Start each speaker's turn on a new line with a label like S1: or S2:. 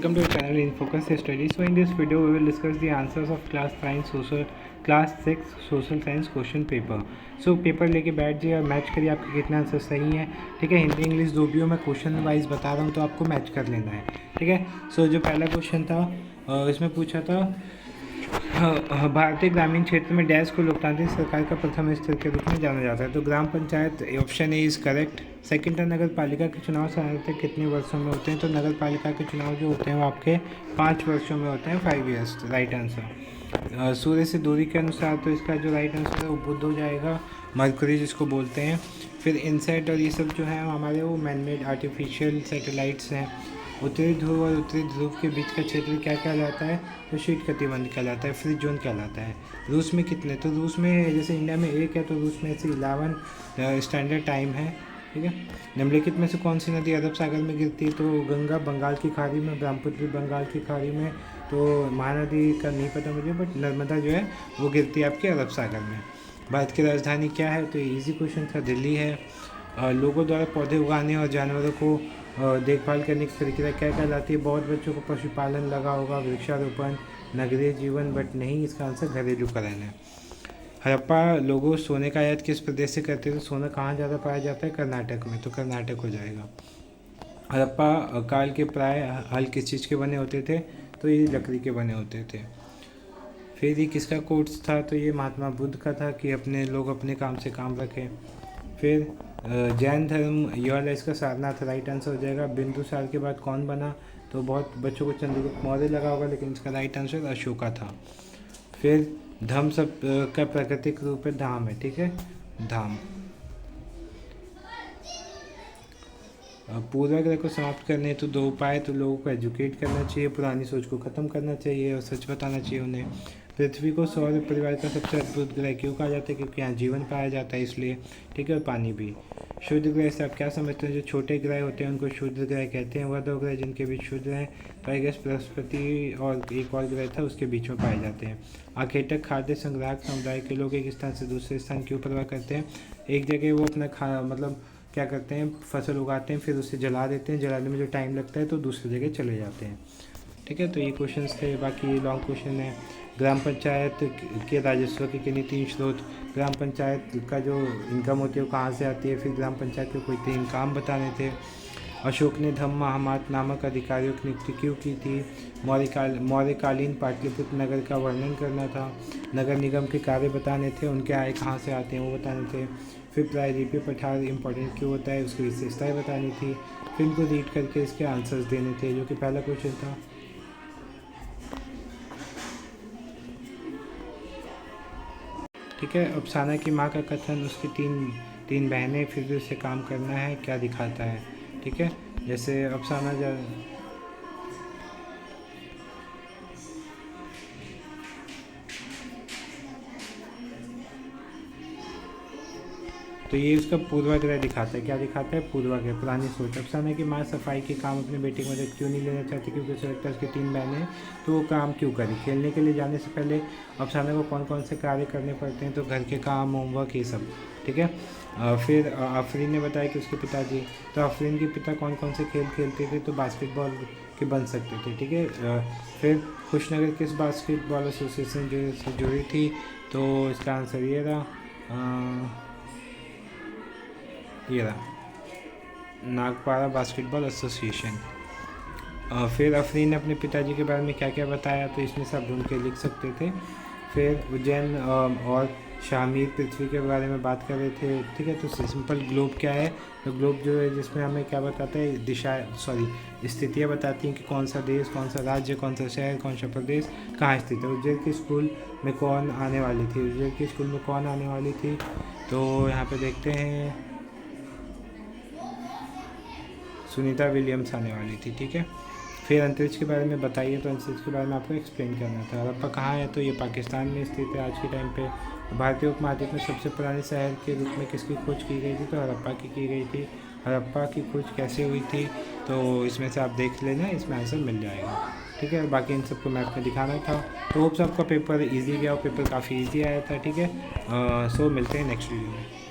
S1: Welcome to our channel in Focus Study. So in this video we will discuss the answers of class 6 social science question paper. So paper लेके बैठ जाइए और match करिए आपके कितना answer सही है। ठीक है, हिंदी इंग्लिश जो भी हो मैं क्वेश्चन वाइज बता रहा हूँ तो आपको मैच कर लेना है। ठीक है, सो जो पहला क्वेश्चन था इसमें पूछा था भारतीय ग्रामीण क्षेत्र में डैश को लोकतांत्रिक सरकार का प्रथम स्तर के रूप में जाना जाता है। तो gram panchayat option A is correct. Second है नगर पालिका के चुनाव साधारणतः कितने वर्षों में होते हैं। तो नगर पालिका के चुनाव जो होते हैं वो आपके 5 वर्षों में होते हैं, 5 ईयर्स राइट आंसर। सूर्य से दूरी के अनुसार तो इसका जो राइट आंसर है वो बुध हो जाएगा, मरकरी जिसको बोलते हैं। फिर इनसेट और ये सब जो है हमारे वो मैनमेड आर्टिफिशियल सैटेलाइट्स हैं। उत्तरी ध्रुव और उत्तरी ध्रुव के बीच का क्षेत्र क्या कहलाता है। तो शीत कटिबंध कहलाता है, फ्री जोन कहलाता है। रूस में कितने, तो रूस में जैसे इंडिया में 1 है तो रूस में ऐसे 11 स्टैंडर्ड टाइम है। ठीक है, निम्नलिखित में से कौन सी नदी अरब सागर में गिरती है। तो गंगा बंगाल की खाड़ी में, ब्रह्मपुत्र बंगाल की खाड़ी में, तो महानदी का नहीं पता मुझे, बट नर्मदा जो है वो गिरती है आपके अरब सागर में। भारत की राजधानी क्या है। तो इजी क्वेश्चन था, दिल्ली है। लोगों द्वारा पौधे उगाने और जानवरों को देखभाल करने की प्रक्रिया क्या कहलाती है। बहुत बच्चों को पशुपालन लगा होगा, वृक्षारोपण, नगरीय जीवन, बट नहीं, इसका आंसर घरेलूकरण है। हड़प्पा लोगों सोने का आयात किस प्रदेश से करते थे। तो सोना कहाँ ज़्यादा पाया जाता है, कर्नाटक में, तो कर्नाटक हो जाएगा। हड़प्पा काल के प्राय हल किस चीज़ के बने होते थे। तो ये लकड़ी के बने होते थे। फिर ये किसका कोट्स था। तो ये महात्मा बुद्ध का था कि अपने लोग अपने काम से काम रखें। फिर जैन धर्म यह इसका सारनाथ राइट आंसर हो जाएगा। बिंदुसार के बाद कौन बना। तो बहुत बच्चों को चंद्रगुप्त मौर्य लगा होगा, लेकिन इसका राइट आंसर अशोका था। फिर धम सब का प्राकृतिक रूप है धाम है। ठीक है, धाम। पूर्वाग्रह को समाप्त करने तो 2 उपाय। तो लोगों को एजुकेट करना चाहिए, पुरानी सोच को ख़त्म करना चाहिए और सच बताना चाहिए उन्हें। पृथ्वी को सौर परिवार का सबसे अद्भुत ग्रह क्यों कहा जाता है, क्योंकि यहाँ जीवन पाया जाता है इसलिए। ठीक है, और पानी भी। शुद्ध ग्रह से आप क्या समझते हैं। जो छोटे ग्रह होते हैं उनको शुद्ध ग्रह कहते हैं। वह 2 ग्रह जिनके बीच शुद्ध हैं तो आई गेस बृहस्पति और एक और ग्रह था उसके बीच में पाए जाते हैं। आखेटक खाद्य संग्राहक समुदाय के लोग एक स्थान से दूसरे स्थान क्यों परवाह करते हैं। एक जगह वो अपना मतलब क्या करते हैं, फसल उगाते हैं, फिर उसे जला देते हैं, जलाने में जो टाइम लगता है तो दूसरी जगह चले जाते हैं। ठीक है, तो ये क्वेश्चंस थे। बाकी लॉन्ग क्वेश्चन है। ग्राम पंचायत के राजस्व के किन्हीं 3 स्रोत। ग्राम पंचायत का जो इनकम होती है वो कहाँ से आती है। फिर ग्राम पंचायत के कोई 3 काम बताने थे। अशोक ने धम्म महामात नामक अधिकारियों की नियुक्ति क्यों की थी। मौर्यकालीन पाटलिपुत्र नगर का वर्णन करना था। नगर निगम के कार्य बताने थे, उनके आय कहाँ से आते हैं वो बताने थे। फिर प्रायद्वीपीय पठार इंपॉर्टेंट क्यों होता है, उसकी विशेषताएं बतानी थी। फिर इनको रीड करके इसके आंसर्स देने थे, जो कि पहला क्वेश्चन था। ठीक है, अफसाना की माँ का कथन, उसकी तीन बहनें, फिर भी उसे काम करना है, क्या दिखाता है। ठीक है, जैसे अफसाना तो ये उसका पूर्वाग्रह दिखाता है। क्या दिखाता है, पूर्वाग्रह, पुरानी सोच। अफसाना की माँ सफाई के काम अपने बेटे की मदद क्यों नहीं लेना चाहती, क्योंकि उसे लगता है उसकी 3 बहनें तो वो काम क्यों करें। खेलने के लिए जाने से पहले अफसाना को कौन कौन से कार्य करने पड़ते हैं। तो घर के काम, होमवर्क, ये सब। ठीक है, फिर आफरीन ने बताया कि उसके पिताजी, तो आफरीन के पिता कौन कौन से खेल खेलते थे। तो बास्केटबॉल के बन सकते थे। ठीक है, फिर खुशनगर किस बास्केटबॉल एसोसिएशन से जुड़ी थी। तो इसका आंसर ये रहा, नागपारा बास्केटबॉल एसोसिएशन। फिर आफरीन ने अपने पिताजी के बारे में क्या क्या बताया। तो इसमें सब ढूंढ के लिख सकते थे। फिर उज्जैन और शामीर पृथ्वी के बारे में बात कर रहे थे। ठीक है, तो सिंपल ग्लोब क्या है। तो ग्लोब जो है जिसमें हमें क्या बताता है, स्थितियाँ बताती हैं कि कौन सा देश, कौन सा राज्य, कौन सा शहर, कौन सा प्रदेश कहाँ स्थित है। उज्जैन के स्कूल में कौन आने वाली थी। उज्जैन के स्कूल में कौन आने वाली थी। तो यहाँ पे देखते हैं सुनीता विलियम्स आने वाली थी। ठीक है, फिर अंतरिक्ष के बारे में बताइए। तो अंतरिक्ष के बारे में आपको एक्सप्लेन करना था। हड़प्पा कहाँ है। तो ये पाकिस्तान में स्थित है आज के टाइम पे। भारतीय उपमहाद्वीप में सबसे पुराने शहर के रूप में किसकी खोज की गई थी। तो हड़प्पा की गई थी। हड़प्पा की खोज कैसे हुई थी, तो इसमें से आप देख लेना, इसमें आंसर मिल जाएगा। ठीक है, बाकी इन सबको मैप में दिखाना था। तो होप्स आपका पेपर ईजी गया और पेपर काफ़ी ईजी आया था। ठीक है, सो मिलते हैं नेक्स्ट वीडियो में।